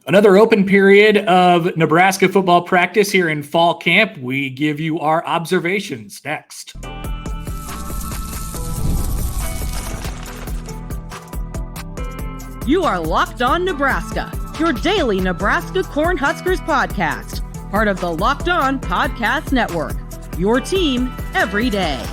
Another open period of Nebraska football practice here in fall camp. We give you our observations next. You are Locked On Nebraska, your daily Nebraska Cornhuskers podcast, part of the Locked On Podcast Network, your team every day.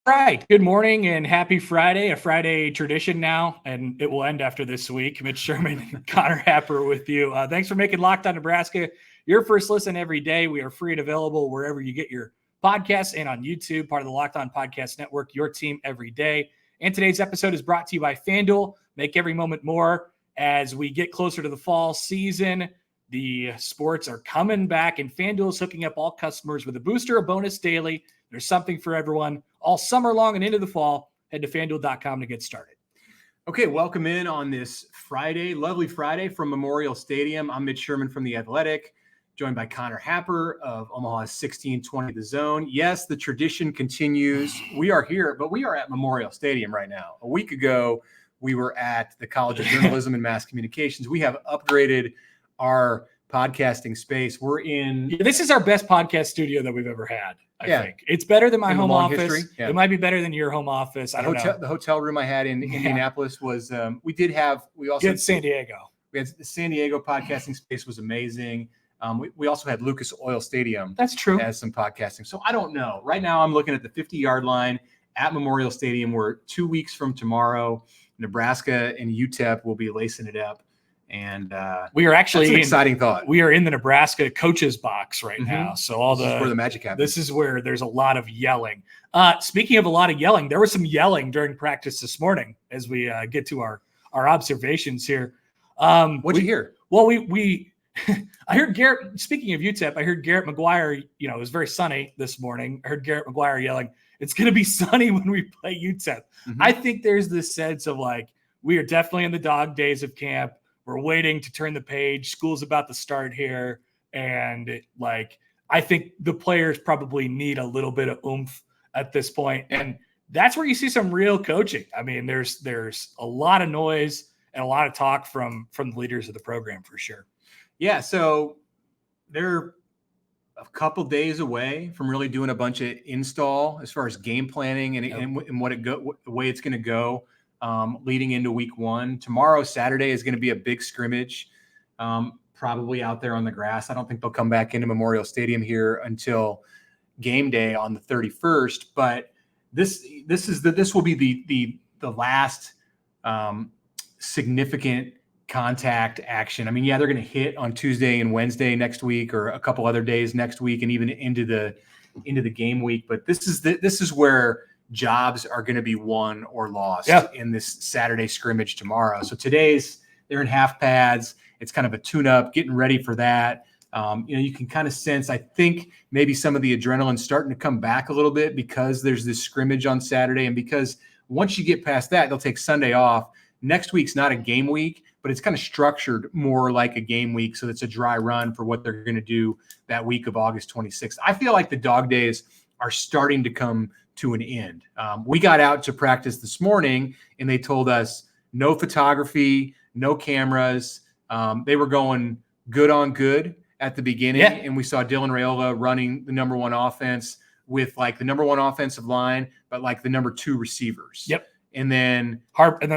All right. Good morning and happy Friday, a Friday tradition now, and it will end after this week. Mitch Sherman and Connor Happer with you. Thanks for making Locked On Nebraska your first listen every day. We are free and available wherever you get your podcasts and on YouTube, part of the Locked On Podcast Network, your team every day. And today's episode is brought to you by FanDuel. Make every moment more as we get closer to the fall season. The sports are coming back, and FanDuel is hooking up all customers with a booster, a bonus daily. There's something for everyone all summer long and into the fall. Head to FanDuel.com to get started. Okay, welcome in on this Friday, lovely Friday from Memorial Stadium. I'm Mitch Sherman from The Athletic, joined by Connor Happer of Omaha's 1620 The Zone. Yes, the tradition continues. We are here, but we are at Memorial Stadium right now. A week ago, we were at the College of Journalism and Mass Communications. We have upgraded our podcasting space. We're in... This is our best podcast studio that we've ever had, I think. It's better than my home office. Yeah. It might be better than your home office. I don't know. The hotel room I had in Indianapolis was... we also had San Diego. We had the San Diego podcasting space was amazing. We also had Lucas Oil Stadium. That's true. As some podcasting. So I don't know. Right now I'm looking at the 50-yard line at Memorial Stadium. We're 2 weeks from tomorrow. Nebraska and UTEP will be lacing it up. And we are actually that's an exciting thought. We are in the Nebraska coaches box right now. So this is where the magic happens. This is where there's a lot of yelling. Speaking of a lot of yelling, there was some yelling during practice this morning as we get to our observations here. What'd you hear? Well, we I heard Garrett, speaking of UTEP, I heard Garrett McGuire, it was very sunny this morning. I heard Garrett McGuire yelling, "It's going to be sunny when we play UTEP." I think there's this sense of like, we are definitely in the dog days of camp. We're waiting to turn the page. School's about to start here. And I think the players probably need a little bit of oomph at this point. And that's where you see some real coaching. I mean, there's a lot of noise and a lot of talk from the leaders of the program for sure. Yeah. So they're a couple days away from really doing a bunch of install as far as game planning and the way it's going to go. Leading into week one. Tomorrow, Saturday, is going to be a big scrimmage, probably out there on the grass. I don't think they'll come back into Memorial Stadium here until game day on the 31st. But this will be the last significant contact action. I mean, they're going to hit on Tuesday and Wednesday next week, or a couple other days next week, and even into the game week. But this is where jobs are going to be won or lost in this Saturday scrimmage tomorrow. So they're in half pads. It's kind of a tune-up, getting ready for that. You can kind of sense, I think maybe some of the adrenaline starting to come back a little bit because there's this scrimmage on Saturday. And because once you get past that, they'll take Sunday off. Next week's not a game week, but it's kind of structured more like a game week. So it's a dry run for what they're going to do that week of August 26th. I feel like the dog days are starting to come to an end. We got out to practice this morning and they told us no photography, no cameras. They were going good on good at the beginning. Yeah. And we saw Dylan Raiola running the number one offense with the number one offensive line, but the number two receivers. Yep. And then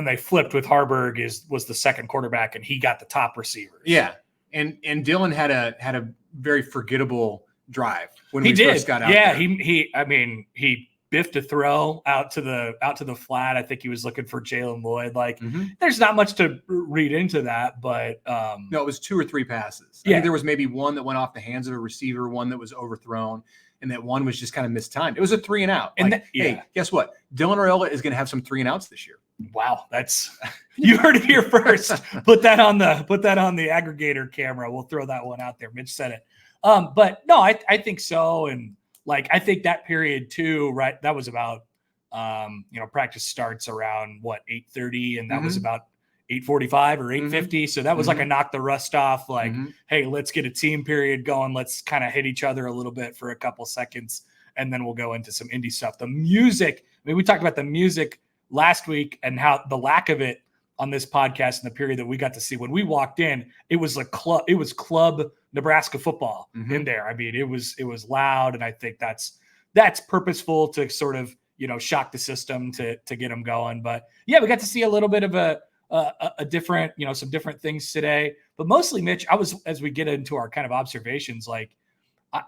they flipped with Harburg was the second quarterback and he got the top receivers. Yeah. And Dylan had a very forgettable drive when we first got out. Yeah. There. He biffed a throw out to the flat. I think he was looking for Jalen Lloyd. There's not much to read into that, but no, it was 2 or 3 passes. I think there was maybe one that went off the hands of a receiver, one that was overthrown, and that one was just kind of mistimed. It was a 3 and out. Hey, guess what? Dylan Raiola is going to have some 3 and outs this year. Wow, that's you heard it here first. Put that on the aggregator camera. We'll throw that one out there. Mitch said it. But no, I think so. And I think that period too, right? That was about, practice starts around 8:30, and that was about 8:45 or 8:50. So that was a knock the rust off. Hey, let's get a team period going. Let's kind of hit each other a little bit for a couple seconds, and then we'll go into some indie stuff. The music. I mean, we talked about the music last week and how the lack of it on this podcast in the period that we got to see. When we walked in, it was club Nebraska football in there. I mean, it was loud. And I think that's purposeful to sort of, shock the system to get them going. But yeah, we got to see a little bit of a different, some different things today, but mostly Mitch, as we get into our kind of observations, like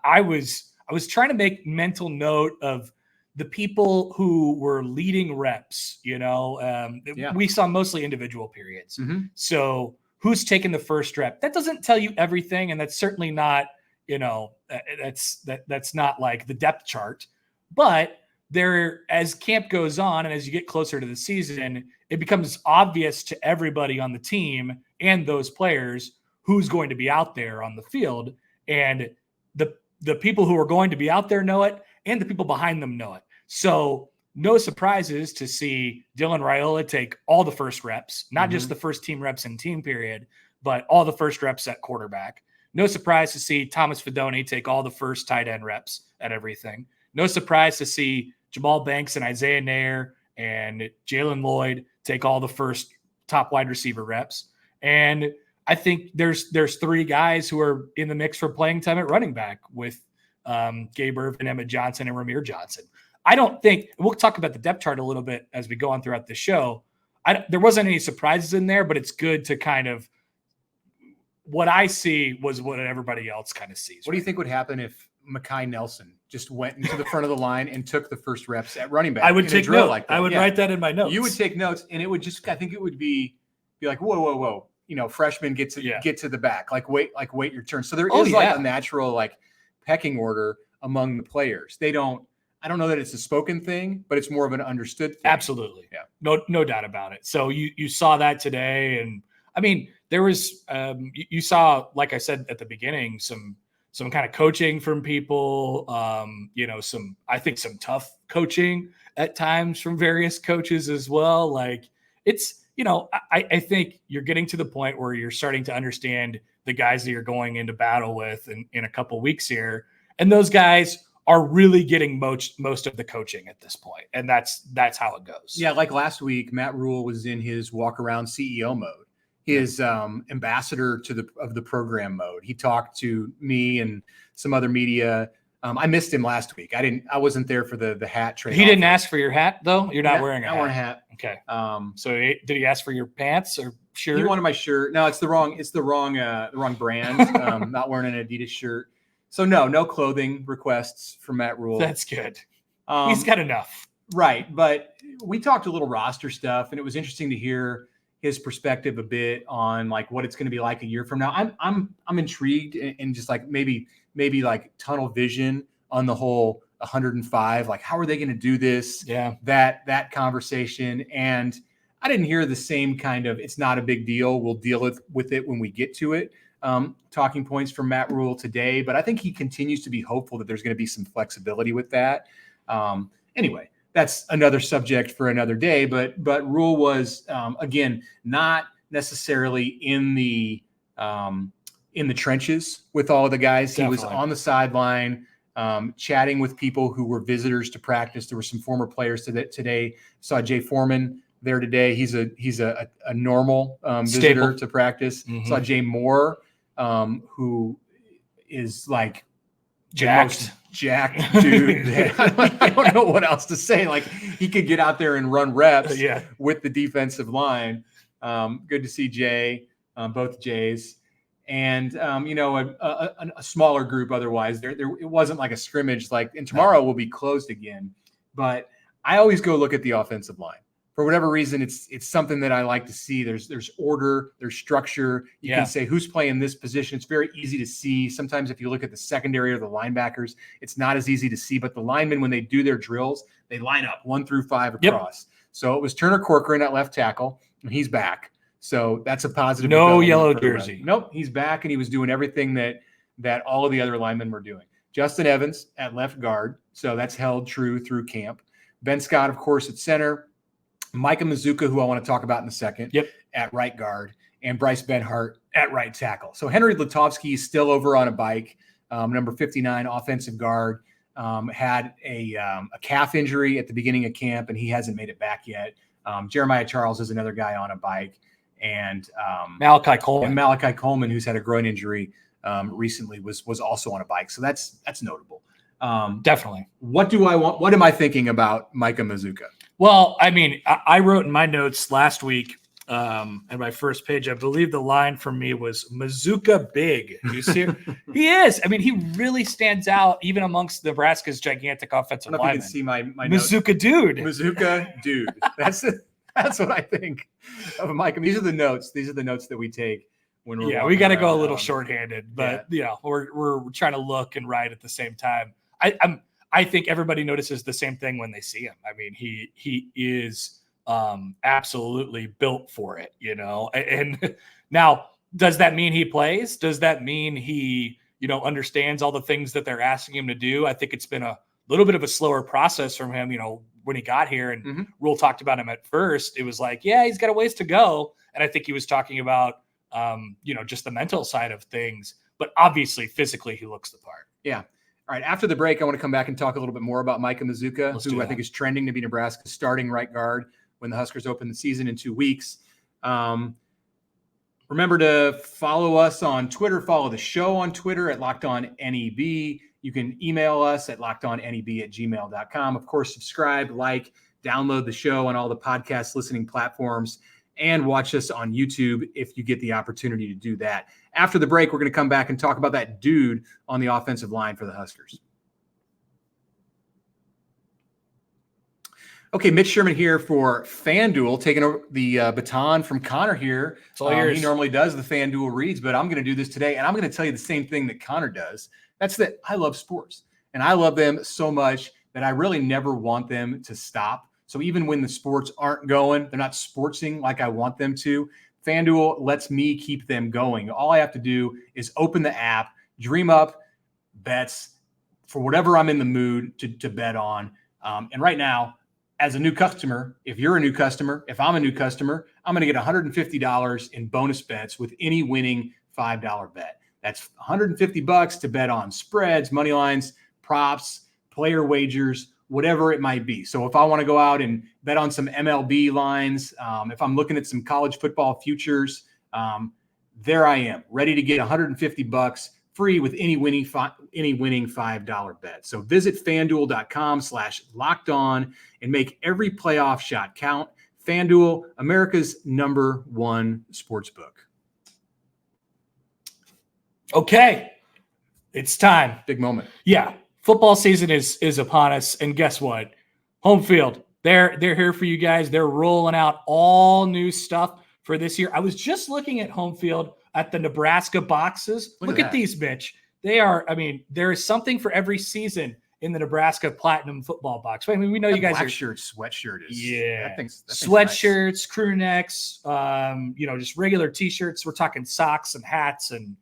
I was trying to make mental note of the people who were leading reps, we saw mostly individual periods. So who's taking the first rep? That doesn't tell you everything. And that's certainly not, that's not like the depth chart, but there, as camp goes on and as you get closer to the season, it becomes obvious to everybody on the team and those players who's going to be out there on the field. And the people who are going to be out there know it, and the people behind them know it. So no surprises to see Dylan Raiola take all the first reps, not just the first team reps in team period, but all the first reps at quarterback. No surprise to see Thomas Fidone take all the first tight end reps at everything. No surprise to see Jamal Banks and Isaiah Nair and Jalen Lloyd take all the first top wide receiver reps. And I think there's three guys who are in the mix for playing time at running back with Gabe Irvin, Emmett Johnson, and Ramir Johnson. I don't think – we'll talk about the depth chart a little bit as we go on throughout the show. There wasn't any surprises in there, but it's good to kind of – what I see was what everybody else kind of sees. What do you think would happen if Mekhi Nelson just went into the front of the line and took the first reps at running back? I would take notes. Like that? I would write that in my notes. You would take notes, and it would just – I think it would be like, whoa. Freshmen get to the back. Wait your turn. So there is a natural like pecking order among the players. I don't know that it's a spoken thing, but it's more of an understood thing. Absolutely. Yeah. No doubt about it. So you saw that today. And I mean, there was, you saw, like I said at the beginning, some kind of coaching from people, I think some tough coaching at times from various coaches as well. Like it's, I think you're getting to the point where you're starting to understand the guys that you're going into battle with in a couple weeks here. And those guys are really getting most of the coaching at this point. And that's how it goes. Yeah. Like last week, Matt Rhule was in his walk around CEO mode, his ambassador of the program mode. He talked to me and some other media. I missed him last week. I wasn't there for the hat trade. He didn't ask for your hat though. You're not wearing a hat. Not wearing a hat. Okay. So did he ask for your pants or shirt? He wanted my shirt. No, it's the wrong brand. Not wearing an Adidas shirt. So no clothing requests from Matt Rhule. That's good. He's got enough. Right. But we talked a little roster stuff, and it was interesting to hear his perspective a bit on like what it's going to be like a year from now. I'm intrigued and just like maybe like tunnel vision on the whole 105. Like, how are they going to do this? Yeah. That conversation. And I didn't hear the same kind of, it's not a big deal, we'll deal with it when we get to it. Talking points from Matt Rhule today, but I think he continues to be hopeful that there's going to be some flexibility with that. Anyway, that's another subject for another day, but Rhule was, again, not necessarily in the trenches with all of the guys. Definitely. He was on the sideline, chatting with people who were visitors to practice. There were some former players today. Saw Jay Foreman there today. He's a normal visitor to practice. Mm-hmm. Saw Jay Moore, who is like jacked dude. I don't know what else to say. Like, he could get out there and run reps with the defensive line. Good to see Jay, both Jays. And a smaller group otherwise. There it wasn't like a scrimmage and tomorrow will be closed again. But I always go look at the offensive line. For whatever reason, it's something that I like to see. There's order, there's structure. You can say who's playing this position. It's very easy to see. Sometimes if you look at the secondary or the linebackers, it's not as easy to see. But the linemen, when they do their drills, they line up 1 through 5 across. Yep. So it was Turner Corcoran at left tackle, and he's back. So that's a positive. No yellow jersey. Nope, he's back, and he was doing everything that all of the other linemen were doing. Justin Evans at left guard, so that's held true through camp. Ben Scott, of course, at center. Micah Mazuka, who I want to talk about in a second, at right guard, and Bryce Benhart at right tackle. So Henry Lutovsky is still over on a bike, number 59, offensive guard, had a calf injury at the beginning of camp, and he hasn't made it back yet. Jeremiah Charles is another guy on a bike. and Malachi Coleman, who's had a groin injury recently, was also on a bike. So that's notable. Definitely. What do I want? What am I thinking about Micah Mazuka? Well, I mean, I wrote in my notes last week, at my first page, I believe the line for me was Mazuka big. You see, he is. I mean, he really stands out even amongst Nebraska's gigantic offensive linemen. You can see my Mazuka notes. Dude. Mazuka dude. That's what I think of Micah. These are the notes. These are the notes that we take when we're we got to go a little shorthanded, but we're trying to look and write at the same time. I think everybody notices the same thing when they see him. I mean, he is absolutely built for it, And now, does that mean he plays? Does that mean he, understands all the things that they're asking him to do? I think it's been a little bit of a slower process from him, when he got here, and Rhule talked about him at first. It was like, he's got a ways to go. And I think he was talking about, just the mental side of things, but obviously physically he looks the part. Yeah. All right. After the break, I want to come back and talk a little bit more about Micah Mazuka, who I think is trending to be Nebraska's starting right guard when the Huskers open the season in 2 weeks. Remember to follow us on Twitter. Follow the show on Twitter at LockedOnNEB. You can email us at lockedonneb@gmail.com. Of course, subscribe, download the show on all the podcast listening platforms, and watch us on YouTube if you get the opportunity to do that. After the break, we're going to come back and talk about that dude on the offensive line for the Huskers. Okay, Mitch Sherman here for FanDuel, taking over the baton from Connor here. He normally does the FanDuel reads, but I'm going to do this today, and I'm going to tell you the same thing that Connor does. That's that I love sports, and I love them so much that I really never want them to stop. So even when the sports aren't going, they're not sportsing like I want them to, FanDuel lets me keep them going. All I have to do is open the app, dream up bets for whatever I'm in the mood to bet on. And right now, as a new customer, if you're a new customer, if I'm a new customer, I'm going to get $150 in bonus bets with any winning $5 bet. That's $150 to bet on spreads, money lines, props, player wagers, whatever it might be. So if I want to go out and bet on some MLB lines, if I'm looking at some college football futures, there I am, ready to get $150 free with any winning $5 bet. So visit FanDuel.com/lockedon and make every playoff shot count. FanDuel, America's #1 sportsbook. Okay, it's time. Big moment. Yeah. Football season is upon us, and guess what? Home field, they're here for you guys. They're rolling out all new stuff for this year. I was just looking at home field at the Nebraska boxes. Look at these, Mitch. They are. I mean, there is something for every season in the Nebraska Platinum football box. I mean, we know you guys black are shirt, sweatshirt is that sweatshirts, nice. Crew necks, just regular T-shirts. We're talking socks and hats and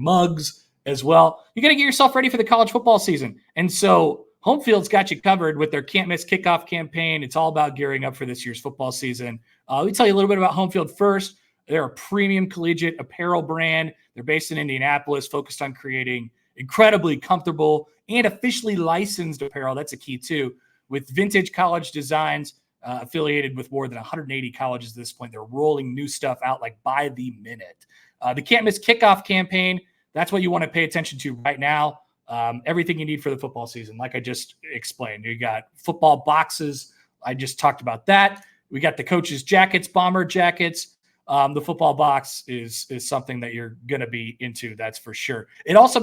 mugs as well. You got to get yourself ready for the college football season. And so Home Field's got you covered with their Can't Miss Kickoff campaign. It's all about gearing up for this year's football season. Let me tell you a little bit about Home Field first. They're a premium collegiate apparel brand. They're based in Indianapolis, focused on creating incredibly comfortable and officially licensed apparel. That's a key too, with vintage college designs, affiliated with more than 180 colleges at this point. They're rolling new stuff out like by the minute. The Can't Miss Kickoff campaign, that's what you want to pay attention to right now. Everything you need for the football season, like I just explained. You got football boxes. I just talked about that. We got the coaches' jackets, bomber jackets. The football box is something that you're going to be into, that's for sure. It also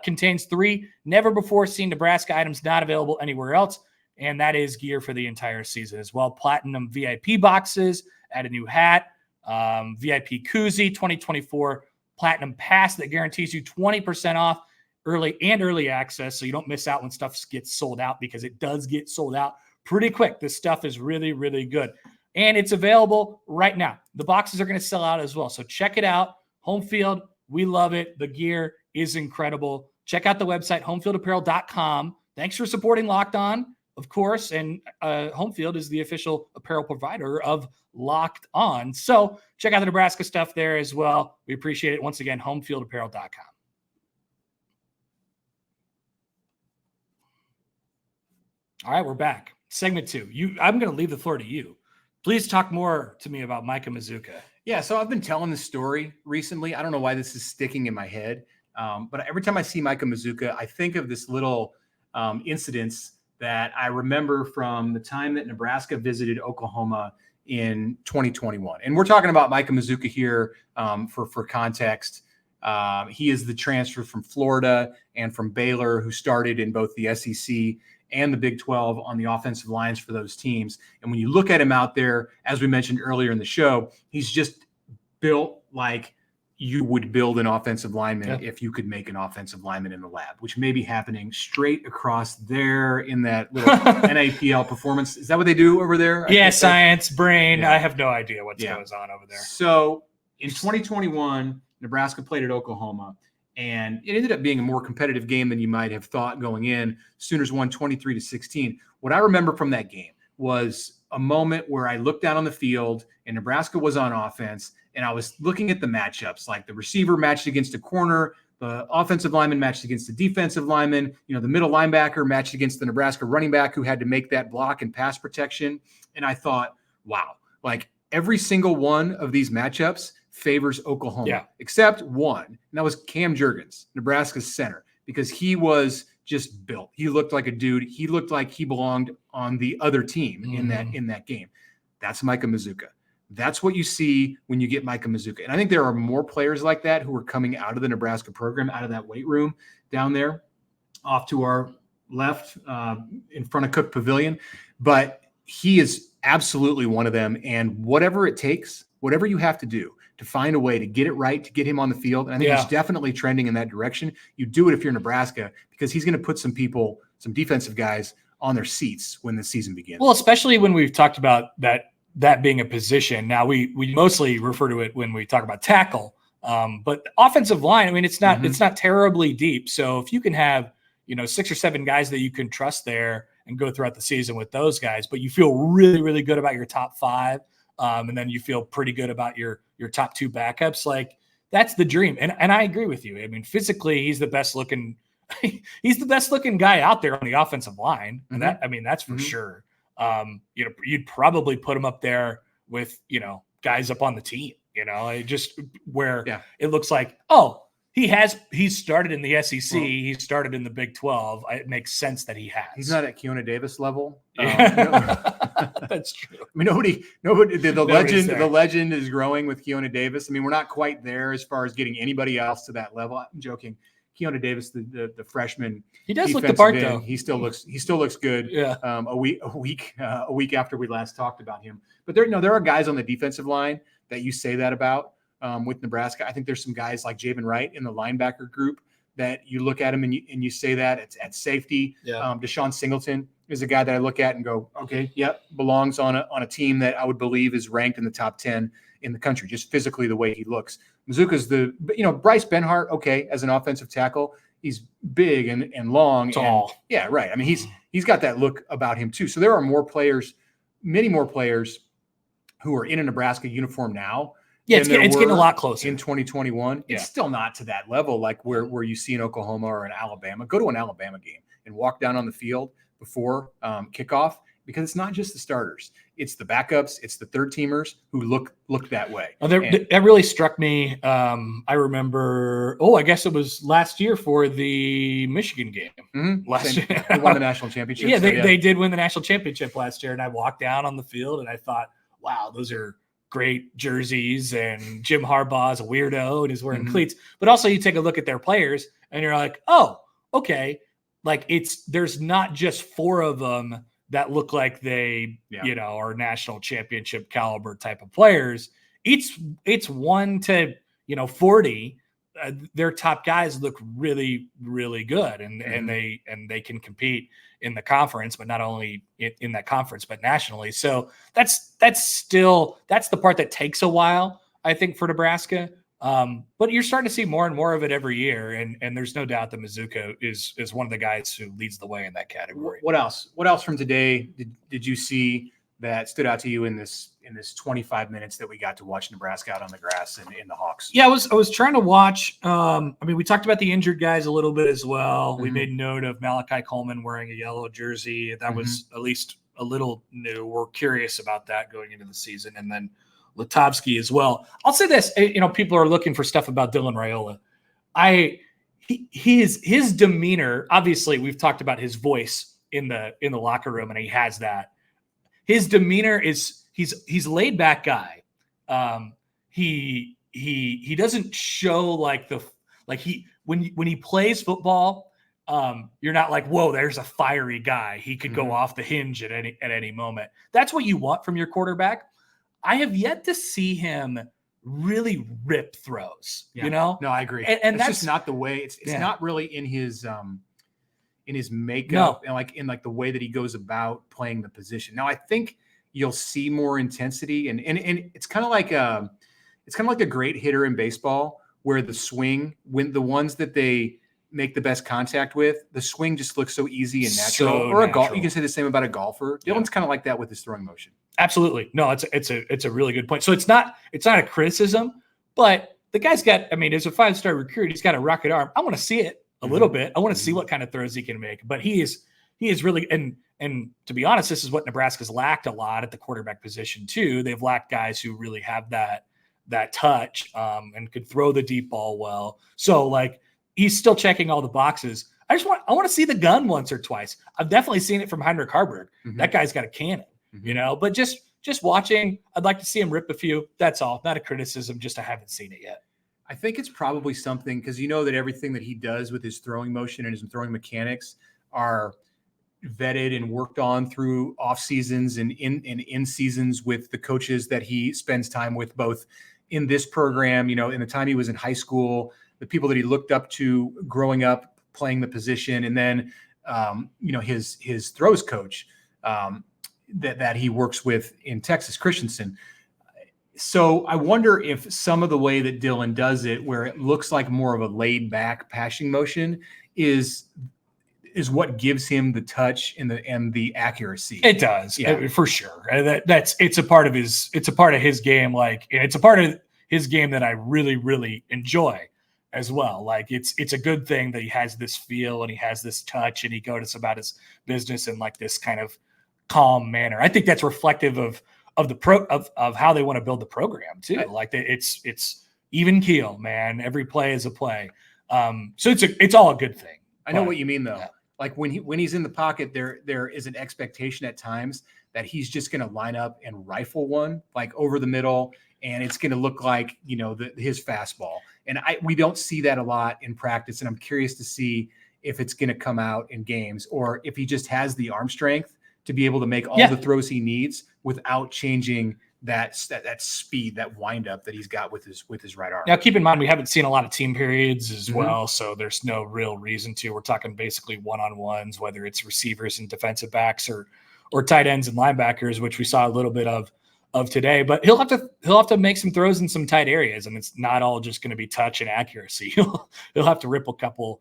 contains 3 never-before-seen Nebraska items not available anywhere else, and that is gear for the entire season as well. Platinum VIP boxes, add a new hat, VIP koozie, 2024 Platinum Pass that guarantees you 20% off early access, so you don't miss out when stuff gets sold out, because it does get sold out pretty quick. This stuff is really, really good. And it's available right now. The boxes are going to sell out as well. So check it out. Home Field, we love it. The gear is incredible. Check out the website, homefieldapparel.com. Thanks for supporting Locked On, of course. And Home Field is the official apparel provider of Locked On. So check out the Nebraska stuff there as well. We appreciate it. Once again, homefieldapparel.com. All right, we're back. Segment 2. I'm going to leave the floor to you. Please talk more to me about Micah Mazuka. Yeah, so I've been telling this story recently. I don't know why this is sticking in my head, but every time I see Micah Mazuka, I think of this little incidents that I remember from the time that Nebraska visited Oklahoma in 2021. And we're talking about Micah Mazuka here for context. He is the transfer from Florida and from Baylor who started in both the SEC and the Big 12 on the offensive lines for those teams. And when you look at him out there, as we mentioned earlier in the show, he's just built like you would build an offensive lineman if you could make an offensive lineman in the lab, which may be happening straight across there in that little NAPL performance. Is that what they do over there? Yeah, science, brain. Yeah. I have no idea what goes on over there. So in 2021, Nebraska played at Oklahoma, and it ended up being a more competitive game than you might have thought going in. Sooners won 23-16. What I remember from that game was a moment where I looked down on the field and Nebraska was on offense, and I was looking at the matchups, like the receiver matched against a corner, the offensive lineman matched against the defensive lineman, the middle linebacker matched against the Nebraska running back who had to make that block and pass protection. And I thought, wow, like every single one of these matchups favors Oklahoma, except one, and that was Cam Jurgens, Nebraska's center, because he was just built. He looked like a dude. He looked like he belonged on the other team in that game. That's Micah Mazuka. That's what you see when you get Micah Mazuka. And I think there are more players like that who are coming out of the Nebraska program, out of that weight room down there off to our left in front of Cook Pavilion. But he is absolutely one of them. And whatever it takes, whatever you have to do to find a way to get it right, to get him on the field, and I think he's definitely trending in that direction. You do it if you're Nebraska, because he's going to put some people, some defensive guys on their seats when the season begins. Well, especially when we've talked about that being a position. Now we mostly refer to it when we talk about tackle, but offensive line, I mean, it's not terribly deep. So if you can have, 6 or 7 guys that you can trust there and go throughout the season with those guys, but you feel really, really good about your top 5. And then you feel pretty good about your top 2 backups. Like that's the dream. And I agree with you. I mean, physically he's the best looking guy out there on the offensive line. And that's for sure. You'd probably put him up there with, guys up on the team, just where it looks like, he's started in the SEC. He started in the Big 12. It makes sense that he has. He's not at Keona Davis level. That's true. I mean, nobody. The legend is growing with Keona Davis. I mean, we're not quite there as far as getting anyby else to that level. I'm joking. Keona Davis, the freshman, he does look the part though. He still looks good. Yeah. A week after we last talked about him. But there are guys on the defensive line that you say that about with Nebraska. I think there's some guys like Javen Wright in the linebacker group that you look at him and you say that at safety. Yeah. Deshaun Singleton is a guy that I look at and go, okay, belongs on a team that I would believe is ranked in the top 10 in the country, just physically the way he looks. Mazuka's Bryce Benhart, okay, as an offensive tackle, he's big and long. Tall. And, right. I mean, he's got that look about him too. So there are many more players who are in a Nebraska uniform now. Yeah, it's getting a lot closer. In 2021, it's still not to that level like where you see in Oklahoma or in Alabama. Go to an Alabama game and walk down on the field before kickoff, because it's not just the starters. It's the backups. It's the third teamers who look that way. That really struck me. I remember, I guess it was last year for the Michigan game. Mm-hmm. Last year. They won the national championship. They did win the national championship last year. And I walked down on the field and I thought, wow, those are great jerseys, and Jim Harbaugh is a weirdo and is wearing cleats. But also you take a look at their players and you're like, oh, okay. Like there's not just 4 of them that look like they, are national championship caliber type of players. It's 1 to, 40. Their top guys look really, really good, and they can compete in the conference, but not only in that conference, but nationally. So that's the part that takes a while, I think, for Nebraska. But you're starting to see more and more of it every year, and there's no doubt that Mazuka is one of the guys who leads the way in that category. What else? What else from today did you see that stood out to you in this 25 minutes that we got to watch Nebraska out on the grass and in the Hawks? Yeah, I was trying to watch. We talked about the injured guys a little bit as well. Mm-hmm. We made note of Malachi Coleman wearing a yellow jersey. That was at least a little new. We're curious about that going into the season. And then Lutovsky as well. I'll say this, people are looking for stuff about Dylan Raiola. His demeanor, obviously we've talked about his voice in the locker room, and he has that. His demeanor is he's laid back guy. He doesn't show when he plays football, you're not like, whoa, there's a fiery guy. He could go off the hinge at any moment. That's what you want from your quarterback. I have yet to see him really rip throws, No, I agree. And that's just not the way it's not really in his makeup and in the way that he goes about playing the position. Now I think you'll see more intensity and it's kind of like a great hitter in baseball where the swing, when the ones that they make the best contact with, the swing just looks so easy and natural. A golf, you can say the same about a golfer. Dylan's kind of like that with his throwing motion. Absolutely. No, it's a really good point. So it's not a criticism, but the guy's got, as a 5-star recruit, he's got a rocket arm. I want to see it a little bit. I want to see what kind of throws he can make, but he is really, and to be honest, this is what Nebraska's lacked a lot at the quarterback position too. They've lacked guys who really have that touch and could throw the deep ball well. So he's still checking all the boxes. I want to see the gun once or twice. I've definitely seen it from Heinrich Harburg. That guy's got a cannon, but just watching, I'd like to see him rip a few. That's all. Not a criticism, just I haven't seen it yet. I think it's probably something because that everything that he does with his throwing motion and his throwing mechanics are vetted and worked on through off seasons and in seasons with the coaches that he spends time with, both in this program, in the time he was in high school, the people that he looked up to growing up playing the position, and then his throws coach that he works with in Texas, Christensen. So I wonder if some of the way that Dylan does it, where it looks like more of a laid back passing motion, is what gives him the touch and the accuracy. It does, for sure. It's a part of his game. And it's a part of his game that I really, really enjoy as well. It's a good thing that he has this feel and he has this touch and he goes about his business in this kind of calm manner. I think that's reflective of how they want to build the program too. It's even keel, man. Every play is a play. So it's all a good thing. I know what you mean though. Yeah. When he's in the pocket, there is an expectation at times that he's just going to line up and rifle one over the middle, and it's going to look like his fastball. And we don't see that a lot in practice, and I'm curious to see if it's going to come out in games or if he just has the arm strength to be able to make all the throws he needs without changing that speed, that windup that he's got with his right arm. Now, keep in mind, we haven't seen a lot of team periods as well, so there's no real reason to. We're talking basically one-on-ones, whether it's receivers and defensive backs or tight ends and linebackers, which we saw a little bit of today. But he'll have to make some throws in some tight areas, and it's not all just going to be touch and accuracy. He'll have to rip a couple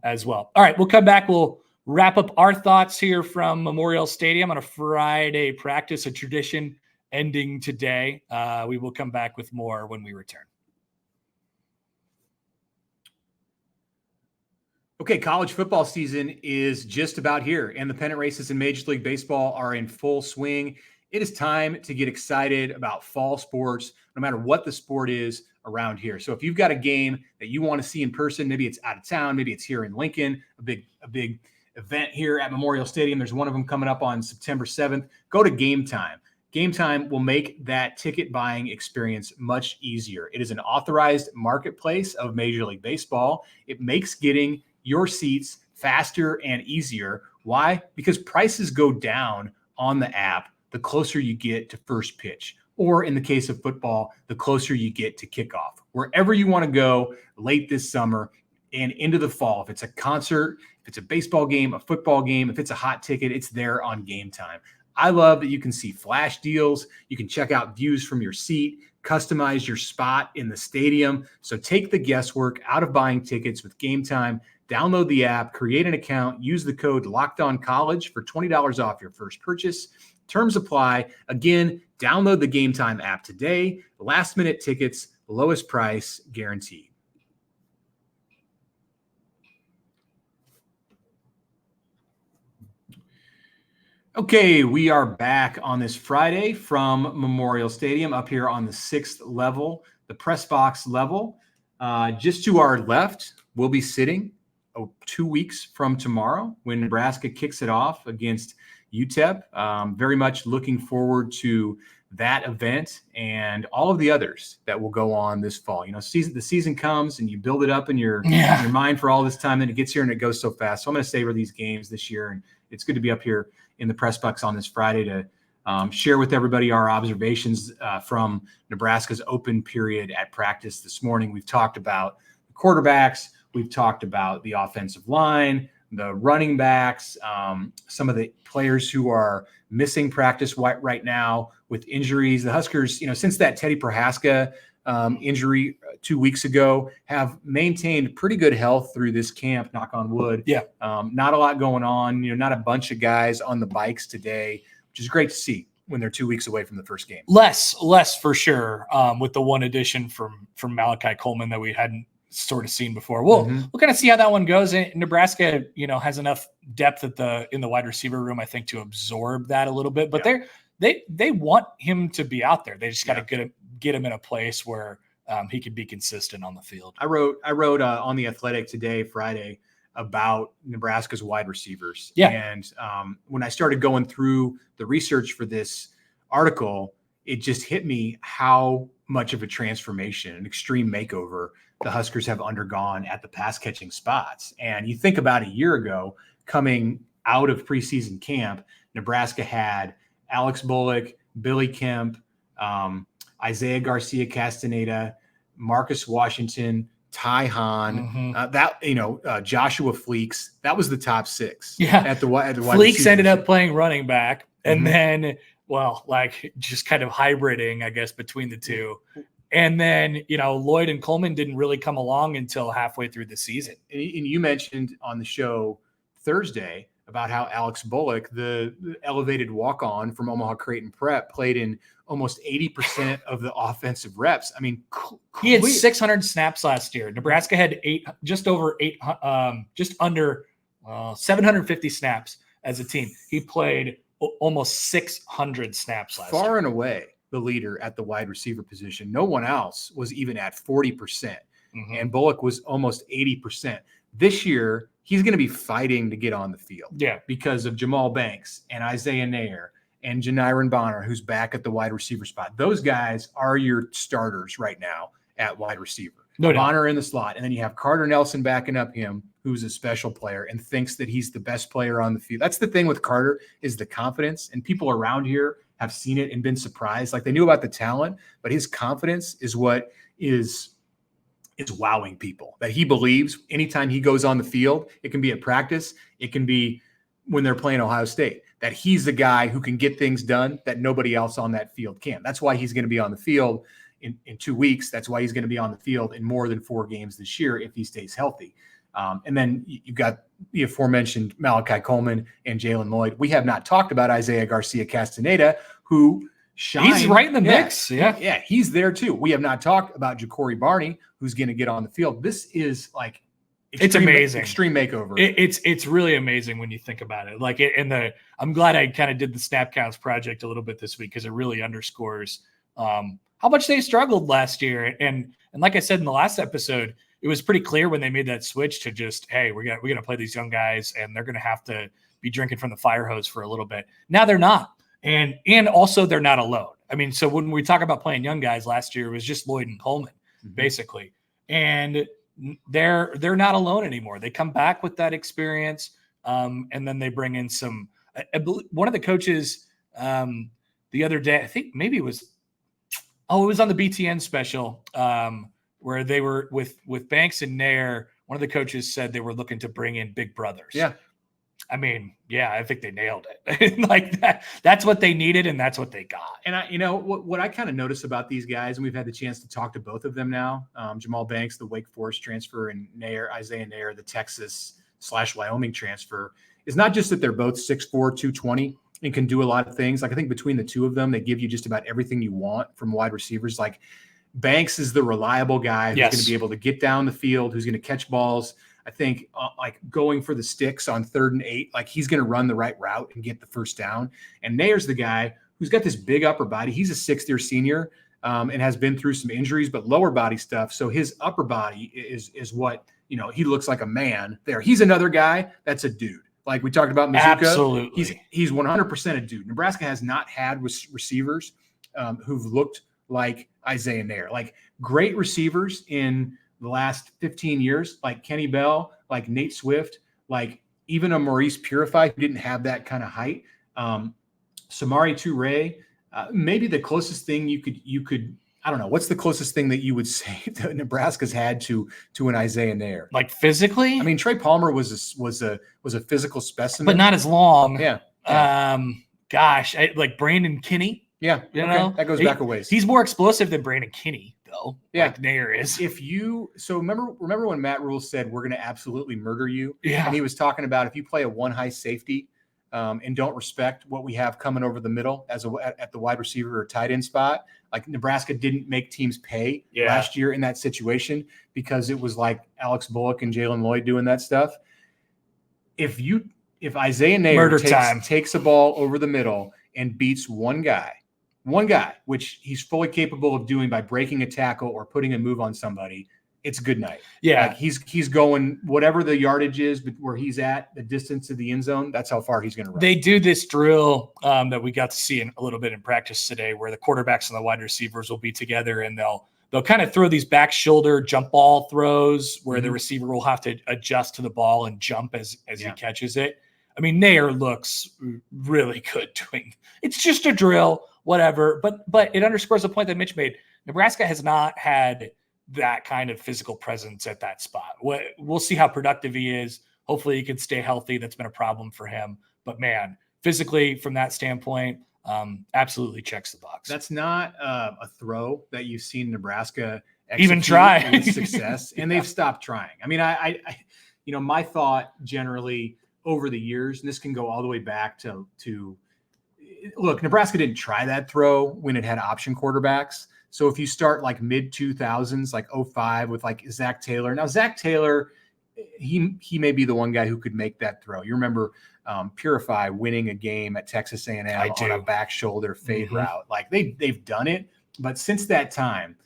as well. All right, we'll come back. We'll wrap up our thoughts here from Memorial Stadium on a Friday practice, a tradition ending today. We will come back with more when we return. Okay, college football season is just about here, and the pennant races in Major League Baseball are in full swing. It is time to get excited about fall sports, no matter what the sport is around here. So if you've got a game that you want to see in person, maybe it's out of town, maybe it's here in Lincoln, a big event here at Memorial Stadium. There's one of them coming up on September 7th. Go to Gametime. Gametime will make that ticket buying experience much easier. It is an authorized marketplace of Major League Baseball. It makes getting your seats faster and easier. Why? Because prices go down on the app the closer you get to first pitch, or in the case of football, the closer you get to kickoff. Wherever you want to go late this summer and into the fall, if it's a concert, if it's a baseball game, a football game, if it's a hot ticket, it's there on Gametime. I love that you can see flash deals. You can check out views from your seat, customize your spot in the stadium. So take the guesswork out of buying tickets with Gametime. Download the app, create an account, use the code LOCKEDONCollege for $20 off your first purchase. Terms apply. Again, download the Gametime app today. Last minute tickets, lowest price guaranteed. Okay, we are back on this Friday from Memorial Stadium up here on the 6th level, the press box level. Just to our left, we'll be sitting 2 weeks from tomorrow when Nebraska kicks it off against UTEP. Very much looking forward to that event and all of the others that will go on this fall. You know, the season comes and you build it up in your mind for all this time, then it gets here and it goes so fast. So I'm going to savor these games this year, and it's good to be up here in the press box on this Friday to share with everybody our observations from Nebraska's open period at practice this morning. We've talked about the quarterbacks. We've talked about the offensive line, the running backs, some of the players who are missing practice right now with injuries. The Huskers, you know, since that Teddy Prohaska injury 2 weeks ago, have maintained pretty good health through this camp, knock on wood. Yeah. Not a lot going on, you know, not a bunch of guys on the bikes today, which is great to see when they're 2 weeks away from the first game. Less for sure, with the one addition from Malachi Coleman that we hadn't sort of seen before. We'll kind of see how that one goes. And Nebraska, you know, has enough depth in the wide receiver room, I think, to absorb that a little bit. But they want him to be out there. They just got to get him in a place where he can be consistent on the field. I wrote on The Athletic today, Friday, about Nebraska's wide receivers. Yeah. And when I started going through the research for this article, it just hit me how much of a transformation, an extreme makeover the Huskers have undergone at the pass catching spots. And you think about a year ago, coming out of preseason camp, Nebraska had Alex Bullock, Billy Kemp, Isaiah Garcia Castaneda, Marcus Washington, Ty Hahn, Joshua Fleeks. That was the top six. Yeah. At the wide Fleeks ended up playing running back, and then, just kind of hybriding, I guess, between the two. And then, you know, Lloyd and Coleman didn't really come along until halfway through the season. And you mentioned on the show Thursday about how Alex Bullock, the elevated walk-on from Omaha Creighton Prep, played in almost 80% of the offensive reps. I mean, he had 600 snaps last year. Nebraska had just under 750 snaps as a team. He played almost 600 snaps last year. Far and away the leader at the wide receiver position. No one else was even at 40%. And Bullock was almost 80%. This year, he's going to be fighting to get on the field. Yeah. Because of Jamal Banks and Isaiah Nair and Janiron Bonner, who's back at the wide receiver spot. Those guys are your starters right now at wide receiver. No doubt. Bonner in the slot. And then you have Carter Nelson backing up him, who's a special player and thinks that he's the best player on the field. That's the thing with Carter, is the confidence. And people around here have seen it and been surprised. Like, they knew about the talent, but his confidence is what is wowing people, that he believes anytime he goes on the field, it can be at practice, it can be when they're playing Ohio State, that he's the guy who can get things done that nobody else on that field can. That's why he's going to be on the field in 2 weeks. That's why he's going to be on the field in more than 4 games this year if he stays healthy. And then you've got the aforementioned Malachi Coleman and Jalen Lloyd. We have not talked about Isaiah Garcia Castaneda, who shined. He's right in the mix. Yeah, he's there too. We have not talked about Ja'Cory Barney, who's going to get on the field. This is like it's amazing. Extreme makeover. It's really amazing when you think about it. Like, I'm glad I kind of did the snap counts project a little bit this week, because it really underscores how much they struggled last year. And like I said in the last episode, it was pretty clear when they made that switch to just, hey, we're gonna play these young guys, and they're gonna have to be drinking from the fire hose for a little bit. Now they're not, and also they're not alone. I mean, so when we talk about playing young guys last year, it was just Lloyd and Coleman basically, and they're not alone anymore. They come back with that experience, and then they bring in some. One of the coaches the other day, I think maybe it was on the BTN special. Where they were with Banks and Nair, one of the coaches said they were looking to bring in big brothers. Yeah. I mean, yeah, I think they nailed it. Like that's what they needed, and that's what they got. And what I kind of notice about these guys, and we've had the chance to talk to both of them now, Jamal Banks, the Wake Forest transfer, and Isaiah Nair, the Texas/Wyoming transfer, is not just that they're both 6'4", 220 and can do a lot of things. Like, I think between the two of them, they give you just about everything you want from wide receivers. Like, Banks is the reliable guy who's going to be able to get down the field, who's going to catch balls. I think like going for the sticks on 3rd and 8, like he's going to run the right route and get the first down. And Nayer's the guy who's got this big upper body. He's a 6th-year senior and has been through some injuries, but lower body stuff. So his upper body is what, he looks like a man there. He's another guy that's a dude. Like we talked about Mizuka. Absolutely. He's 100% a dude. Nebraska has not had receivers who've looked like Isaiah Neyer, like great receivers in the last 15 years, like Kenny Bell, like Nate Swift, like even a Maurice Purify who didn't have that kind of height. Samari Toure, maybe the closest thing you could, I don't know, what's the closest thing that you would say that Nebraska's had to an Isaiah Neyer? Like physically? I mean, Trey Palmer was a physical specimen, but not as long. Yeah. Gosh, like Brandon Kinney. Yeah, that goes back a ways. He's more explosive than Brandon Kinney, though. Yeah, like Neyer is. Remember when Matt Rhule said we're going to absolutely murder you? Yeah, and he was talking about if you play a 1 high safety and don't respect what we have coming over the middle at the wide receiver or tight end spot, like Nebraska didn't make teams pay last year in that situation because it was like Alex Bullock and Jalen Lloyd doing that stuff. If Isaiah Neyer takes a ball over the middle and beats one guy, which he's fully capable of doing by breaking a tackle or putting a move on somebody, it's good night. Yeah. Like he's going whatever the yardage is, but where he's at, the distance to the end zone, that's how far he's going to run. They do this drill that we got to see a little bit in practice today where the quarterbacks and the wide receivers will be together and they'll kind of throw these back shoulder jump ball throws where the receiver will have to adjust to the ball and jump as he catches it. I mean, Neyer looks really good doing. It's just a drill, whatever. But it underscores the point that Mitch made. Nebraska has not had that kind of physical presence at that spot. We'll see how productive he is. Hopefully, he can stay healthy. That's been a problem for him. But man, physically, from that standpoint, absolutely checks the box. That's not a throw that you've seen Nebraska even try with success, and they've stopped trying. I mean, I my thought generally over the years, and this can go all the way back to look, Nebraska didn't try that throw when it had option quarterbacks. So if you start like mid 2000s, like 05 with like Zach Taylor. Now Zach Taylor, he may be the one guy who could make that throw. You remember Purify winning a game at Texas A&M on a back shoulder fade route. Like they've done it, but since that time,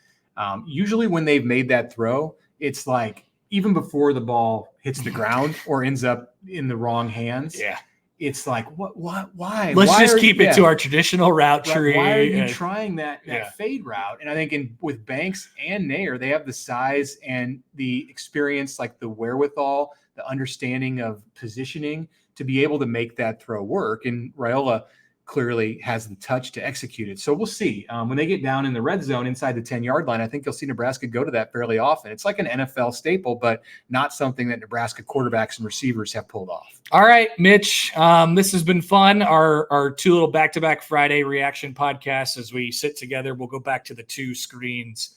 usually when they've made that throw, it's like even before the ball hits the ground or ends up in the wrong hands. Yeah. It's like, why? Let's just keep it to our traditional route tree. Why are you trying that fade route? And I think with Banks and Neyer, they have the size and the experience, like the wherewithal, the understanding of positioning to be able to make that throw work. And Raiola clearly has the touch to execute it. So we'll see. When they get down in the red zone inside the 10-yard line, I think you'll see Nebraska go to that fairly often. It's like an NFL staple, but not something that Nebraska quarterbacks and receivers have pulled off. All right, Mitch, this has been fun. Our two little back-to-back Friday reaction podcasts as we sit together. We'll go back to the two screens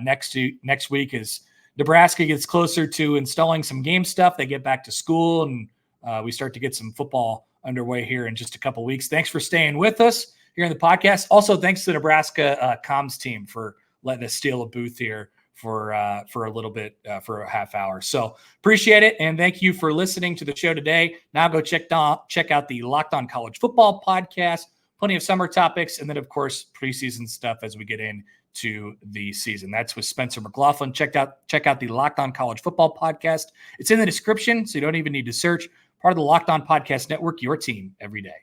next week as Nebraska gets closer to installing some game stuff. They get back to school, and we start to get some football underway here in just a couple weeks. Thanks for staying with us here in the podcast. Also, thanks to the Nebraska comms team for letting us steal a booth here for a little bit, for a half hour. So appreciate it. And thank you for listening to the show today. Now go check out the Locked On College Football podcast, plenty of summer topics. And then of course, preseason stuff as we get into the season. That's with Spencer McLaughlin. Check out the Locked On College Football podcast. It's in the description, so you don't even need to search. Part of the Locked On Podcast Network, your team every day.